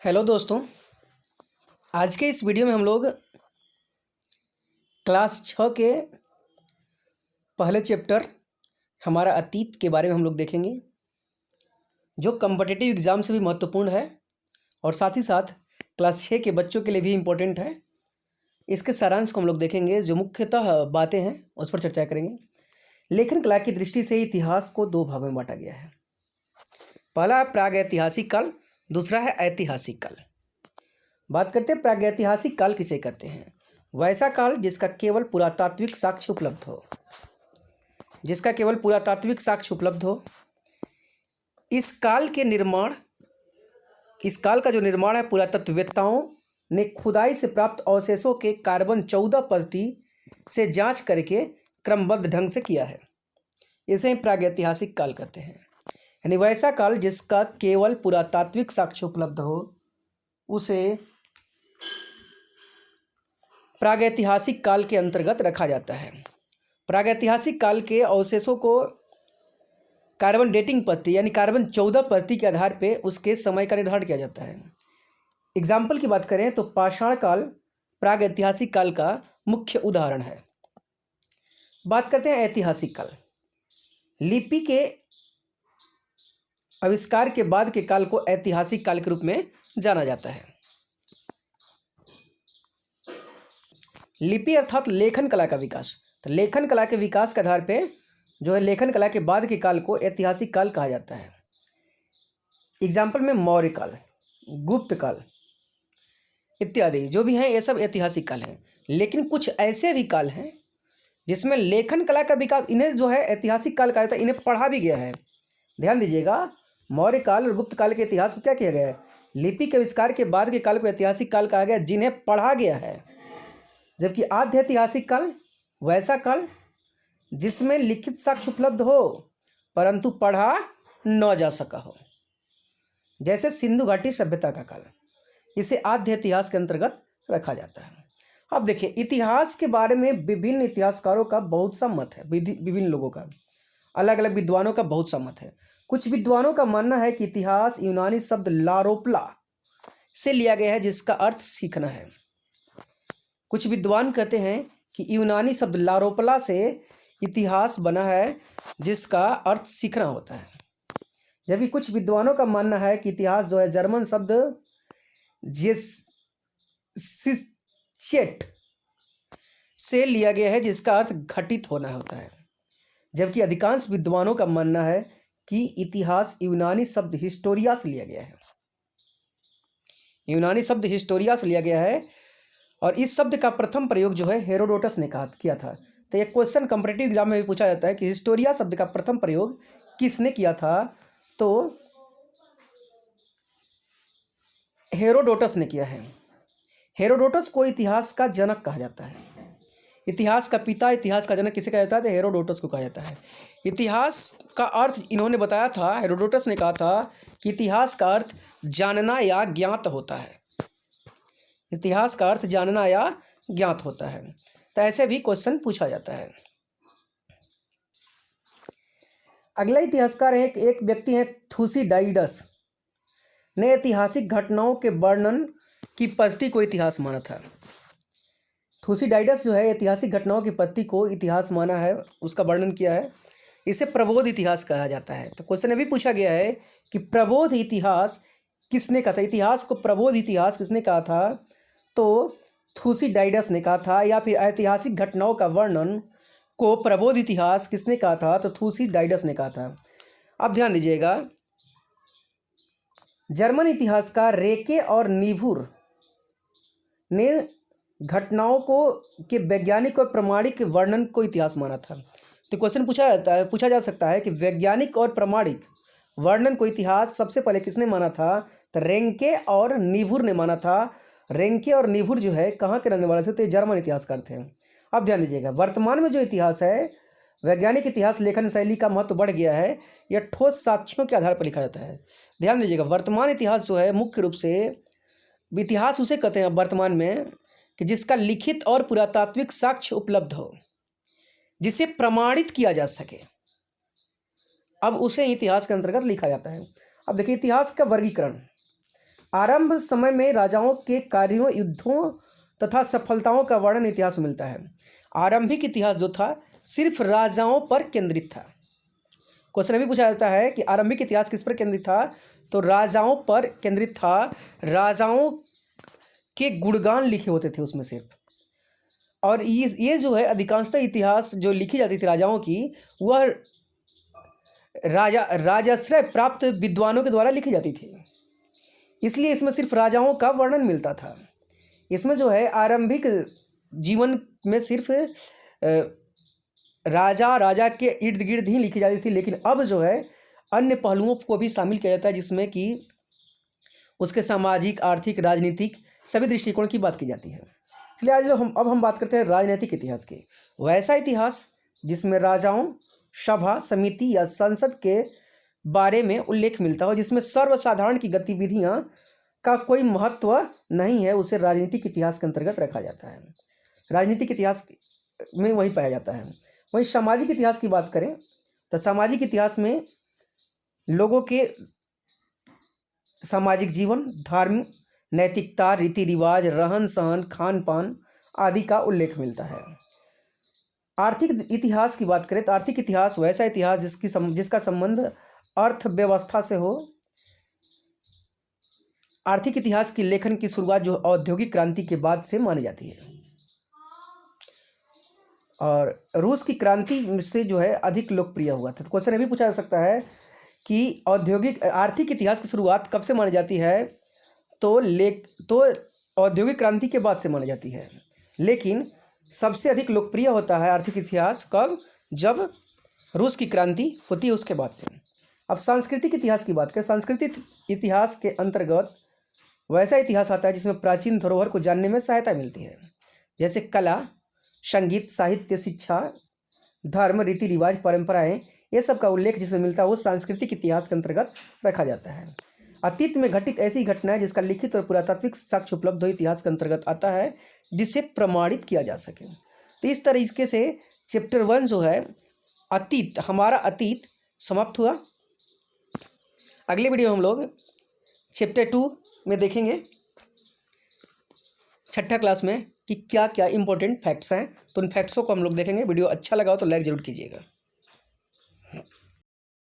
Hello दोस्तों। आज के इस वीडियो में हम लोग क्लास 6 के पहले चैप्टर हमारा अतीत के बारे में हम लोग देखेंगे, जो कॉम्पिटिटिव एग्ज़ाम से भी महत्वपूर्ण है और साथ ही साथ क्लास 6 के बच्चों के लिए भी इम्पोर्टेंट है। इसके सारांश को हम लोग देखेंगे, जो मुख्यतः बातें हैं उस पर चर्चा करेंगे। लेखन कला की दृष्टि से इतिहास को दो भागों में बांटा गया है। पहला है प्रागैतिहासिक काल, दूसरा है ऐतिहासिक काल। बात करते हैं प्रागैतिहासिक काल किसे कहते हैं। वैसा काल जिसका केवल पुरातात्विक साक्ष्य उपलब्ध हो, इस काल का जो निर्माण है पुरातत्ववेत्ताओं ने खुदाई से प्राप्त अवशेषों के कार्बन 14 पद्धति से जांच करके क्रमबद्ध ढंग से किया है। इसे ही प्रागैतिहासिक काल कहते हैं। यानी वैसा काल जिसका केवल पुरातात्विक साक्ष्य उपलब्ध हो उसे प्रागैतिहासिक काल के अंतर्गत रखा जाता है। प्रागैतिहासिक काल के अवशेषों को कार्बन डेटिंग पद्धति यानी कार्बन 14 पद्धति के आधार पर उसके समय का निर्धारण किया जाता है। एग्जाम्पल की बात करें तो पाषाण काल प्रागैतिहासिक काल का मुख्य उदाहरण है। बात करते हैं ऐतिहासिक काल। लिपि के आविष्कार के बाद के काल को ऐतिहासिक काल के रूप में जाना जाता है। लिपि अर्थात लेखन कला का विकास। तो लेखन कला के विकास के आधार पे जो है लेखन कला के बाद के काल को ऐतिहासिक काल कहा जाता है। एग्जाम्पल में मौर्य काल, गुप्त काल इत्यादि जो भी हैं ये सब ऐतिहासिक काल हैं। लेकिन कुछ ऐसे भी काल हैं जिसमें लेखन कला का विकास, इन्हें जो है ऐतिहासिक काल कहा जाता है। इन्हें पढ़ा भी गया है। ध्यान दीजिएगा, मौर्य काल और गुप्त काल के इतिहास को क्या किया गया है, लिपि के आविष्कार के बाद के काल को ऐतिहासिक काल कहा गया, जिन्हें पढ़ा गया है। जबकि आद्य ऐतिहासिक काल वैसा काल जिसमें लिखित साक्ष्य उपलब्ध हो परंतु पढ़ा न जा सका हो, जैसे सिंधु घाटी सभ्यता का काल, इसे आद्य इतिहास के अंतर्गत रखा जाता है। अब देखिए, इतिहास के बारे में विभिन्न इतिहासकारों का बहुत सा मत है। विभिन्न लोगों का, अलग अलग विद्वानों का बहुत सा मत है। कुछ विद्वानों का मानना है कि इतिहास यूनानी शब्द लारोप्ला से लिया गया है, जिसका अर्थ सीखना है। कुछ विद्वान कहते हैं कि यूनानी शब्द लारोप्ला से इतिहास बना है, जिसका अर्थ सीखना होता है। जबकि कुछ विद्वानों का मानना है कि इतिहास जो है जर्मन शब्द जेस्चिट से लिया गया है, जिसका अर्थ घटित होना होता है। जबकि अधिकांश विद्वानों का मानना है कि इतिहास यूनानी शब्द हिस्टोरिया से लिया गया है। यूनानी शब्द हिस्टोरिया से लिया गया है और इस शब्द का प्रथम प्रयोग जो है हेरोडोटस ने किया था। तो ये क्वेश्चन कॉम्पिटिटिव एग्जाम में भी पूछा जाता है कि हिस्टोरिया शब्द का प्रथम प्रयोग किसने किया था, तो हेरोडोटस ने किया है। हेरोडोटस को इतिहास का जनक कहा जाता है। इतिहास का पिता, इतिहास का जनक किसे कहा जाता है, तो हेरोडोटस को कहा जाता है। इतिहास का अर्थ इन्होंने बताया था, हेरोडोटस ने कहा था कि इतिहास का अर्थ जानना या ज्ञात होता है। इतिहास का अर्थ जानना या ज्ञात होता है। तो ऐसे भी क्वेश्चन पूछा जाता है। अगला इतिहासकार है, एक व्यक्ति है थुसिडाइडस ने ऐतिहासिक घटनाओं के वर्णन की पद्धति को इतिहास माना था। थुसिडाइडस जो है ऐतिहासिक घटनाओं की पद्धति को इतिहास माना है, उसका वर्णन किया है। इसे प्रबोध इतिहास कहा जाता है। तो क्वेश्चन अभी पूछा गया है कि प्रबोध इतिहास किसने कहा था, इतिहास को प्रबोध इतिहास किसने कहा था, तो थुसिडाइडस ने कहा था। या फिर ऐतिहासिक घटनाओं का वर्णन को प्रबोध इतिहास किसने कहा था, तो थुसिडाइडस ने कहा था। अब ध्यान दीजिएगा, जर्मन इतिहासकार रेके और नीबुर ने घटनाओं को के वैज्ञानिक और प्रमाणिक वर्णन को इतिहास माना था। तो क्वेश्चन पूछा जा सकता है कि वैज्ञानिक और प्रमाणिक वर्णन को इतिहास सबसे पहले किसने माना था, तो रेंके और नीबुर ने माना था। रेंके और नीबुर जो है कहाँ के रहने वाले थे, तो जर्मन इतिहासकार थे। अब ध्यान दीजिएगा, वर्तमान में जो इतिहास है, वैज्ञानिक इतिहास लेखन शैली का महत्व बढ़ गया है। यह ठोस साक्ष्यों के आधार पर लिखा जाता है। ध्यान दीजिएगा, वर्तमान इतिहास जो है मुख्य रूप से इतिहास उसे कहते हैं वर्तमान में कि जिसका लिखित और पुरातात्विक साक्ष्य उपलब्ध हो, जिसे प्रमाणित किया जा सके, अब उसे इतिहास के अंतर्गत लिखा जाता है। अब देखिए, इतिहास का वर्गीकरण, आरंभ समय में राजाओं के कार्यों, युद्धों तथा सफलताओं का वर्णन इतिहास में मिलता है। आरंभिक इतिहास जो था सिर्फ राजाओं पर केंद्रित था। क्वेश्चन भी पूछा जाता है कि आरंभिक इतिहास किस पर केंद्रित था, तो राजाओं पर केंद्रित था। राजाओं के गुणगान लिखे होते थे उसमें सिर्फ। और ये जो है अधिकांशतः इतिहास जो लिखी जाती थी राजाओं की, वह राजाश्रय प्राप्त विद्वानों के द्वारा लिखी जाती थी, इसलिए इसमें सिर्फ राजाओं का वर्णन मिलता था। इसमें जो है आरंभिक जीवन में सिर्फ राजा के इर्द गिर्द ही लिखी जाती थी, लेकिन अब जो है अन्य पहलुओं को भी शामिल किया जाता है, जिसमें कि उसके सामाजिक, आर्थिक, राजनीतिक सभी दृष्टिकोण की बात की जाती है। चलिए आज अब हम बात करते हैं राजनीतिक इतिहास की। वैसा इतिहास जिसमें राजाओं, सभा, समिति या संसद के बारे में उल्लेख मिलता हो, जिसमें सर्वसाधारण की गतिविधियां का कोई महत्व नहीं है, उसे राजनीतिक इतिहास के अंतर्गत रखा जाता है। राजनीतिक इतिहास में वही पाया जाता है। वहीं सामाजिक इतिहास की बात करें तो सामाजिक इतिहास में लोगों के सामाजिक जीवन, धर्म, नैतिकता, रीति रिवाज, रहन सहन, खान पान आदि का उल्लेख मिलता है। आर्थिक इतिहास की बात करें तो आर्थिक इतिहास वैसा इतिहास जिसका संबंध अर्थव्यवस्था से हो। आर्थिक इतिहास की लेखन की शुरुआत जो औद्योगिक क्रांति के बाद से मानी जाती है, और रूस की क्रांति से जो है अधिक लोकप्रिय हुआ था। तो क्वेश्चन ये भी पूछा जा सकता है कि आर्थिक इतिहास की शुरुआत कब से मानी जाती है, तो औद्योगिक क्रांति के बाद से मानी जाती है, लेकिन सबसे अधिक लोकप्रिय होता है आर्थिक इतिहास कब, जब रूस की क्रांति होती है उसके बाद से। अब सांस्कृतिक इतिहास की बात करें। सांस्कृतिक इतिहास के अंतर्गत वैसा इतिहास आता है जिसमें प्राचीन धरोहर को जानने में सहायता मिलती है, जैसे कला, संगीत, साहित्य, शिक्षा, धर्म, रीति रिवाज, परंपराएं, ये सब का उल्लेख जिसमें मिलता है वो सांस्कृतिक इतिहास के अंतर्गत रखा जाता है। अतीत में घटित ऐसी घटनाएं जिसका लिखित और पुरातात्विक साक्ष्य उपलब्ध हो इतिहास के अंतर्गत आता है, जिसे प्रमाणित किया जा सके। तो इस तरीके से चैप्टर 1 जो है अतीत, हमारा अतीत समाप्त हुआ। अगले वीडियो में हम लोग चैप्टर 2 में देखेंगे, छठा क्लास में, कि क्या क्या इंपॉर्टेंट फैक्ट्स हैं। तो उन फैक्ट्सों को हम लोग देखेंगे। वीडियो अच्छा लगा हो तो लाइक ज़रूर कीजिएगा।